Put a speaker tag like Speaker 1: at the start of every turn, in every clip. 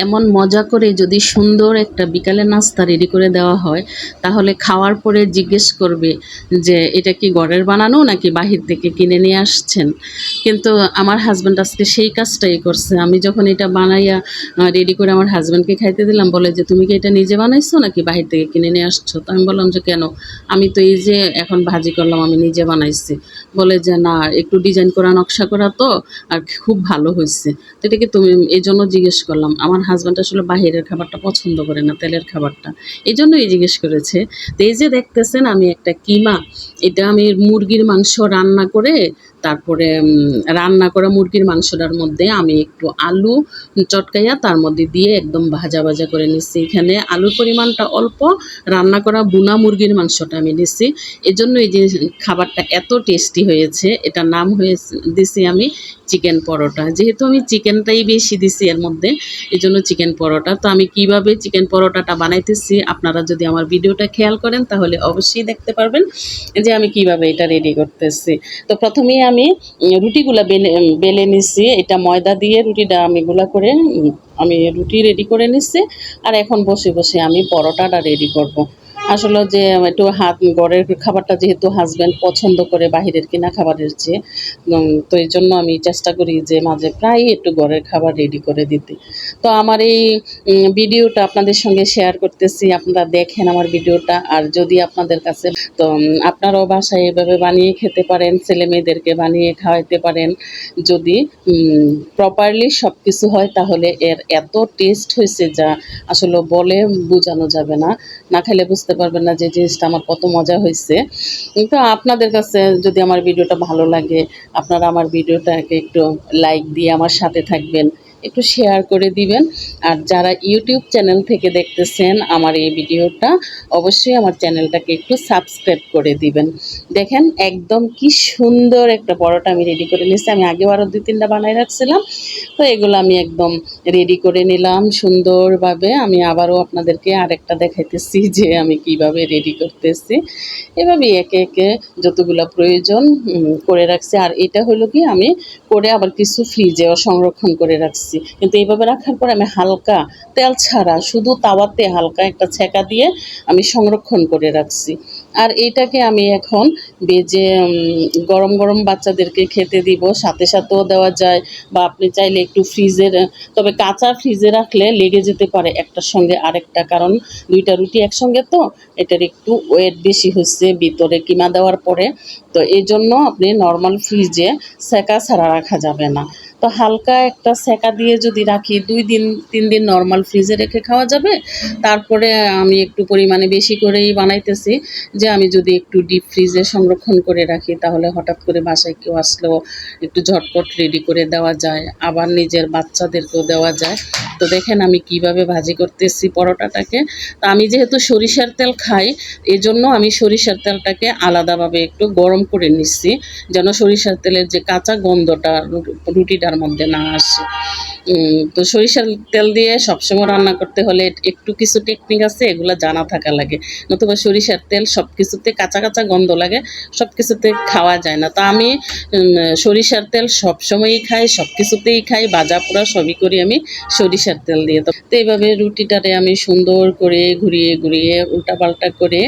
Speaker 1: এমন মজা করে যদি সুন্দর একটা বিকালের নাস্তা রেডি করে দেওয়া হয়, তাহলে খাওয়ার পরে জিজ্ঞেস করবে যে এটা কি ঘরের বানানো নাকি বাহির থেকে কিনে নিয়ে আসছেন। কিন্তু আমার হাজব্যান্ড আজকে সেই কাজটাই করছে। আমি যখন এটা বানাইয়া রেডি করে আমার হাজব্যান্ডকে খাইতে দিলাম, বলে যে তুমি কি এটা নিজে বানাইছো নাকি বাহির থেকে কিনে নিয়ে আসছো? তো আমি বললাম যে কেন, আমি তো এই যে এখন ভাজি করলাম আমি নিজে বানাইছি। বলে যে না, একটু ডিজাইন করা নকশা করা তো, আর খুব ভালো হয়েছে। তো এটা কি তুমি, এই জন্য জিজ্ঞেস করলাম। আমার হাজব্যান্ড আসলে বাহিরের খাবারটা পছন্দ করে না, তেলের খাবারটা, এই জন্যই জিজ্ঞেস করেছে। তো এই যে দেখতেছেন আমি একটা কিমা, এটা আমি মুরগির মাংস রান্না করে, তারপরে রান্না করা মুরগির মাংসটার মধ্যে আমি একটু আলু চটকাইয়া তার মধ্যে দিয়ে একদম ভাজা ভাজা করে নিচ্ছি। এখানে আলুর পরিমাণটা অল্প, রান্না করা বুনা মুরগির মাংসটা আমি নিচ্ছি। এজন্য এই যে খাবারটা এত টেস্টি হয়েছে। এটার নাম হয়েছে দিছি আমি চিকেন পরোটা। যেহেতু আমি চিকেনটাই বেশি দিছি এর মধ্যে, এই জন্য চিকেন পরোটা। তো আমি কিভাবে চিকেন পরোটাটা বানাইতেছি আপনারা যদি আমার ভিডিওটা খেয়াল করেন তাহলে অবশ্যই দেখতে পারবেন যে আমি কিভাবে এটা রেডি করতেছি। তো প্রথমেই আমি রুটিগুলা বেলে নিছি। এটা ময়দা দিয়ে রুটিটা আমি গুলা করে আমি রুটি রেডি করে নিচ্ছি। আর এখন বসে বসে আমি পরোটাটা রেডি করব। আসলে যে একটু ঘরের খাবারটা যেহেতু হাজব্যান্ড পছন্দ করে বাহিরের কিনা খাবারের চেয়ে, তো এই জন্য আমি চেষ্টা করি যে মাঝে প্রায় একটু ঘরের খাবার রেডি করে দিতে। তো আমার এই ভিডিওটা আপনাদের সঙ্গে শেয়ার করতেছি, আপনারা দেখেন আমার ভিডিওটা। আর যদি আপনাদের কাছে, তো আপনারাও বাসায় এভাবে বানিয়ে খেতে পারেন, ছেলে মেয়েদেরকে বানিয়ে খাওয়াইতে পারেন। যদি প্রপারলি সব কিছু হয় তাহলে এর এত টেস্ট হয়েছে যা আসলে বলে বোঝানো যাবে না। না খেলে বুঝতে পারবেন না যে জিনিসটা আমার কত মজা হয়েছে। তো আপনাদের কাছে যদি আমার ভিডিওটা ভালো লাগে, আপনারা আমার ভিডিওটাকে একটু লাইক দিয়ে আমার সাথে থাকবেন, একটু শেয়ার করে দিবেন। আর যারা ইউটিউব চ্যানেল থেকে দেখতেছেন আমার এই ভিডিওটা, অবশ্যই আমার চ্যানেলটাকে একটু সাবস্ক্রাইব করে দিবেন। দেখেন একদম কি সুন্দর একটা পরোটা আমি রেডি করে নিয়েছি। আমি আগেও আরও 2-3টা বানাই রাখছিলাম। তো এগুলো আমি একদম রেডি করে নিলাম সুন্দরভাবে। আমি আবারও আপনাদেরকে আরেকটা দেখাইতেছি যে আমি কিভাবে রেডি করতেছি। এভাবেই একে একে যতগুলো প্রয়োজন করে রাখছি। আর এটা হলো কি, আমি করে আবার কিছু ফ্রিজেও সংরক্ষণ করে রাখছি। কিন্তু এইভাবে রাখার পর আমি হালকা তেল ছাড়া শুধু তাওয়াতে হালকা একটা ছেঁকা দিয়ে আমি সংরক্ষণ করে রাখছি। আর এইটাকে আমি এখন ভেজে গরম গরম বাচ্চাদেরকে খেতে দিব। সাথে সাথেও দেওয়া যায়, বা আপনি চাইলে একটু ফ্রিজের, তবে কাঁচা ফ্রিজে রাখলে লেগে যেতে পারে একটার সঙ্গে আরেকটা, কারণ 2টা রুটি একসঙ্গে তো এটার একটু ওয়েট বেশি হচ্ছে ভিতরে কিমা দেওয়ার পরে। তো এই জন্য আপনি নর্মাল ফ্রিজে সেকা ছাড়া রাখা যাবে না। তো হালকা একটা সেকা দিয়ে যদি রাখি 2-3 দিন নর্মাল ফ্রিজে রেখে খাওয়া যাবে। তারপরে আমি একটু পরিমাণে বেশি করেই বানাইতেছি, যে আমি যদি একটু ডিপ ফ্রিজে সংরক্ষণ করে রাখি তাহলে হঠাৎ করে বাসায় কেউ আসলেও একটু ঝটপট রেডি করে দেওয়া যায়, আবার নিজের বাচ্চাদেরকেও দেওয়া যায়। তো দেখেন আমি কিভাবে ভাজি করতেছি পরোটাটাকে। তো আমি যেহেতু সরিষার তেল খাই, এজন্য আমি সরিষার তেলটাকে আলাদাভাবে একটু গরম করে নিচ্ছি, যেন সরিষার তেলের যে কাঁচা গন্ধটা রুটিটার মধ্যে না আসে। তো সরিষার তেল দিয়ে সবসময় রান্না করতে হলে একটু কিছু টেকনিক আছে, এগুলো জানা থাকা লাগে। নতুবা সরিষার তেল সব কিছুতে কাঁচা কাঁচা গন্ধ লাগে, সব কিছুতে খাওয়া যায় না। তো আমি সরিষার তেল সবসময়ই খাই, সব কিছুতেই খাই, ভাজা পোড়া সবই করি আমি সরিষার তেল দিয়ে। তো এইভাবে রুটিটারে আমি সুন্দর করে ঘুরিয়ে ঘুরিয়ে উল্টাপাল্টা করে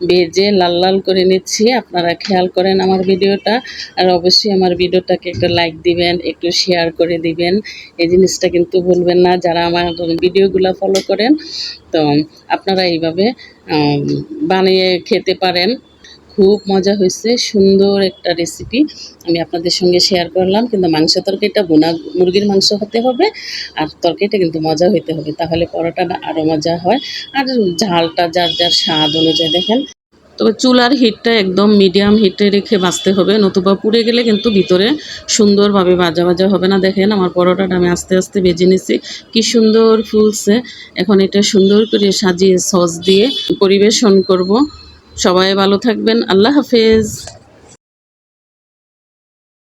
Speaker 1: ভেজে লাল লাল করে নিচ্ছি। আপনারা খেয়াল করেন আমার ভিডিওটা। আর অবশ্যই আমার ভিডিওটাকে একটা লাইক দিবেন, একটু শেয়ার করে দিবেন। এই জিনিসটা কিন্তু ভুলবেন না যারা আমার ভিডিওগুলো ফলো করেন। তো আপনারা এইভাবে বানিয়ে খেতে পারেন। খুব মজা হয়েছে, সুন্দর একটা রেসিপি আমি আপনাদের সঙ্গে শেয়ার করলাম। কিন্তু মাংস তরকারিটা বোনা মুরগির মাংস হতে হবে, আর তরকারিটা কিন্তু মজা হইতে হবে, তাহলে পরোটাটা আরও মজা হয়। আর ঝালটা যার যার স্বাদ অনুযায়ী দেখেন। তবে চুলার হিটটা একদম মিডিয়াম হিটে রেখে ভাজতে হবে, নতুবা পুড়ে গেলে কিন্তু ভিতরে সুন্দরভাবে ভাজা ভাজা হবে না। দেখেন আমার পরোটাটা আমি আস্তে আস্তে ভেজে নিছি, কি সুন্দর ফুলছে। এখন এটা সুন্দর করে সাজিয়ে সস দিয়ে পরিবেশন করব। সবাই ভালো থাকবেন, আল্লাহ হাফেজ।